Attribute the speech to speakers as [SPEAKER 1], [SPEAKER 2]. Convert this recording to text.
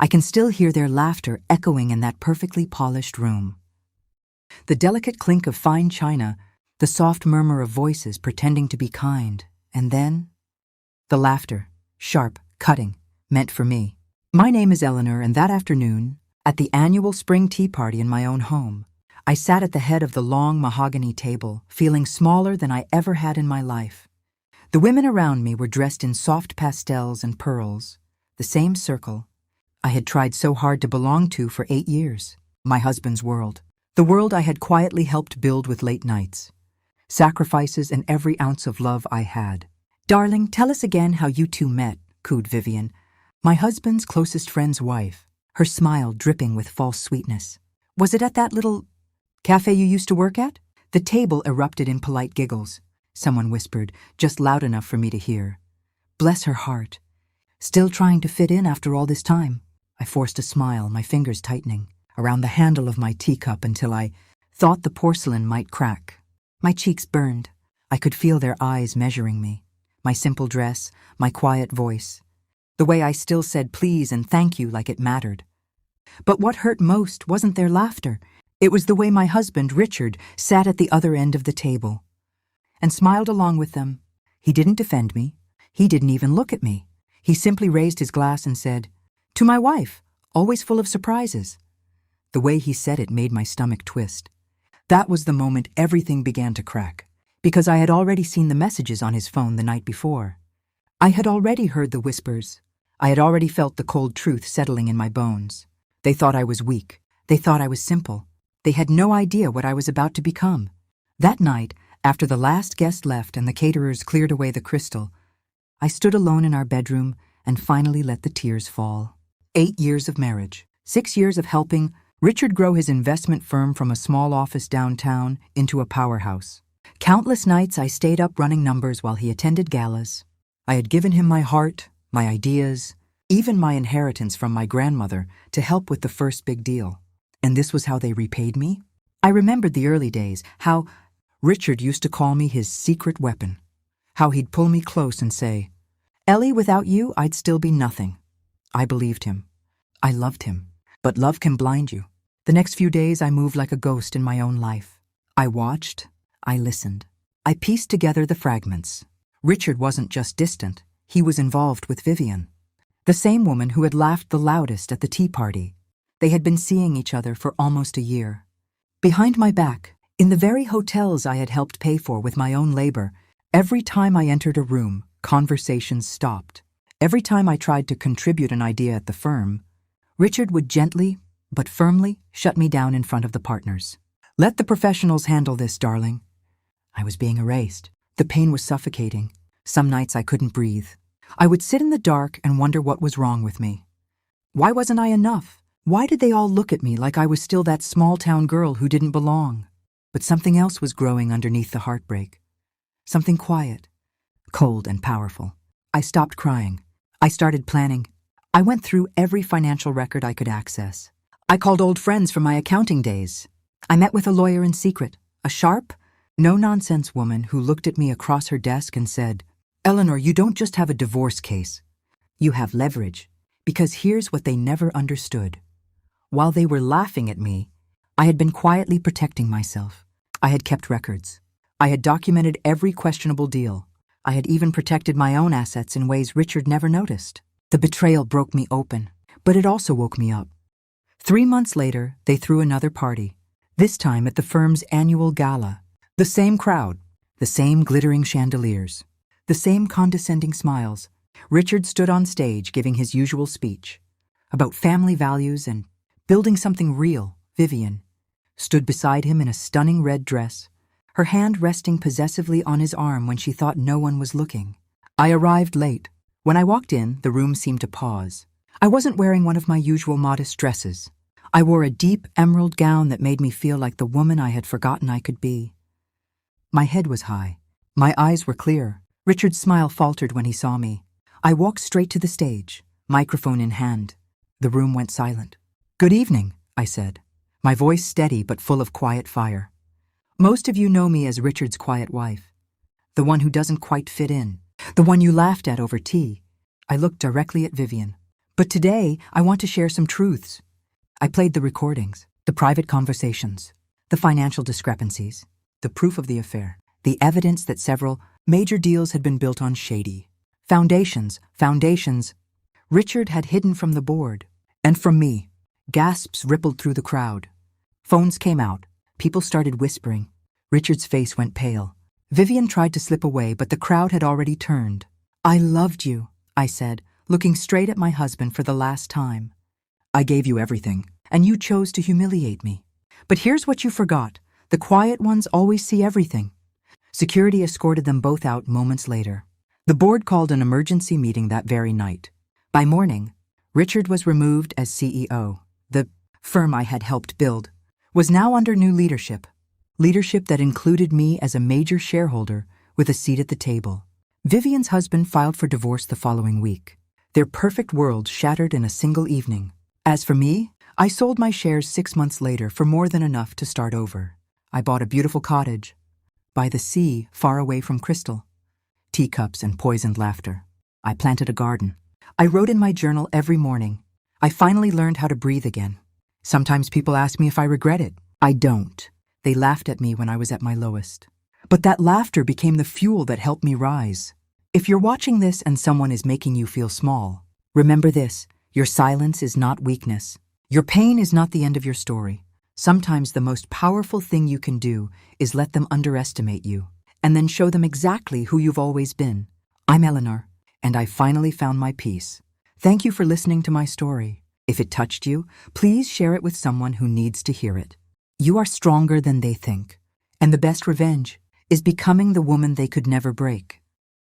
[SPEAKER 1] I can still hear their laughter echoing in that perfectly polished room. The delicate clink of fine china, the soft murmur of voices pretending to be kind, and then the laughter, sharp, cutting, meant for me. My name is Eleanor, and that afternoon, at the annual spring tea party in my own home, I sat at the head of the long mahogany table, feeling smaller than I ever had in my life. The women around me were dressed in soft pastels and pearls, the same circle I had tried so hard to belong to for 8 years, my husband's world. The world I had quietly helped build with late nights, sacrifices, and every ounce of love I had. "Darling, tell us again how you two met," cooed Vivian, my husband's closest friend's wife, her smile dripping with false sweetness. "Was it at that little cafe you used to work at?" The table erupted in polite giggles. Someone whispered, just loud enough for me to hear. Bless her heart. Still trying to fit in after all this time? I forced a smile, my fingers tightening around the handle of my teacup until I thought the porcelain might crack. My cheeks burned. I could feel their eyes measuring me. My simple dress, my quiet voice. The way I still said please and thank you like it mattered. But what hurt most wasn't their laughter. It was the way my husband, Richard, sat at the other end of the table and smiled along with them. He didn't defend me. He didn't even look at me. He simply raised his glass and said, "To my wife, always full of surprises." The way he said it made my stomach twist. That was the moment everything began to crack, because I had already seen the messages on his phone the night before. I had already heard the whispers. I had already felt the cold truth settling in my bones. They thought I was weak. They thought I was simple. They had no idea what I was about to become. That night, after the last guest left and the caterers cleared away the crystal, I stood alone in our bedroom and finally let the tears fall. 8 years of marriage, 6 years of helping Richard grow his investment firm from a small office downtown into a powerhouse. Countless nights I stayed up running numbers while he attended galas. I had given him my heart, my ideas, even my inheritance from my grandmother to help with the first big deal. And this was how they repaid me? I remembered the early days, how Richard used to call me his secret weapon, how he'd pull me close and say, "Ellie, without you, I'd still be nothing." I believed him. I loved him. But love can blind you. The next few days I moved like a ghost in my own life. I watched. I listened. I pieced together the fragments. Richard wasn't just distant. He was involved with Vivian, the same woman who had laughed the loudest at the tea party. They had been seeing each other for almost a year. Behind my back, in the very hotels I had helped pay for with my own labor, every time I entered a room, conversations stopped. Every time I tried to contribute an idea at the firm, Richard would gently, but firmly, shut me down in front of the partners. "Let the professionals handle this, darling." I was being erased. The pain was suffocating. Some nights I couldn't breathe. I would sit in the dark and wonder what was wrong with me. Why wasn't I enough? Why did they all look at me like I was still that small-town girl who didn't belong? But something else was growing underneath the heartbreak. Something quiet, cold and powerful. I stopped crying. I started planning. I went through every financial record I could access. I called old friends from my accounting days. I met with a lawyer in secret, a sharp, no-nonsense woman who looked at me across her desk and said, "Eleanor, you don't just have a divorce case. You have leverage, because here's what they never understood. While they were laughing at me, I had been quietly protecting myself. I had kept records. I had documented every questionable deal. I had even protected my own assets in ways Richard never noticed. The betrayal broke me open, but it also woke me up. 3 months later, they threw another party, this time at the firm's annual gala. The same crowd, the same glittering chandeliers, the same condescending smiles. Richard stood on stage giving his usual speech about family values and building something real. Vivian stood beside him in a stunning red dress, her hand resting possessively on his arm when she thought no one was looking. I arrived late. When I walked in, the room seemed to pause. I wasn't wearing one of my usual modest dresses. I wore a deep emerald gown that made me feel like the woman I had forgotten I could be. My head was high. My eyes were clear. Richard's smile faltered when he saw me. I walked straight to the stage, microphone in hand. The room went silent. "Good evening," I said, my voice steady but full of quiet fire. "Most of you know me as Richard's quiet wife, the one who doesn't quite fit in, the one you laughed at over tea." I looked directly at Vivian. But today, I want to share some truths. I played the recordings, the private conversations, the financial discrepancies, the proof of the affair, the evidence that several major deals had been built on shady foundations. Richard had hidden from the board and from me. Gasps rippled through the crowd. Phones came out. People started whispering. Richard's face went pale. Vivian tried to slip away, but the crowd had already turned. "I loved you," I said, looking straight at my husband for the last time. "I gave you everything, and you chose to humiliate me. But here's what you forgot. The quiet ones always see everything." Security escorted them both out moments later. The board called an emergency meeting that very night. By morning, Richard was removed as CEO. The firm I had helped build was now under new leadership. Leadership that included me as a major shareholder with a seat at the table. Vivian's husband filed for divorce the following week. Their perfect world shattered in a single evening. As for me, I sold my shares 6 months later for more than enough to start over. I bought a beautiful cottage by the sea, far away from Crystal. Teacups and poisoned laughter. I planted a garden. I wrote in my journal every morning. I finally learned how to breathe again. Sometimes people ask me if I regret it. I don't. They laughed at me when I was at my lowest. But that laughter became the fuel that helped me rise. If you're watching this and someone is making you feel small, remember this: your silence is not weakness. Your pain is not the end of your story. Sometimes the most powerful thing you can do is let them underestimate you, and then show them exactly who you've always been. I'm Eleanor, and I finally found my peace. Thank you for listening to my story. If it touched you, please share it with someone who needs to hear it. You are stronger than they think, and the best revenge is becoming the woman they could never break.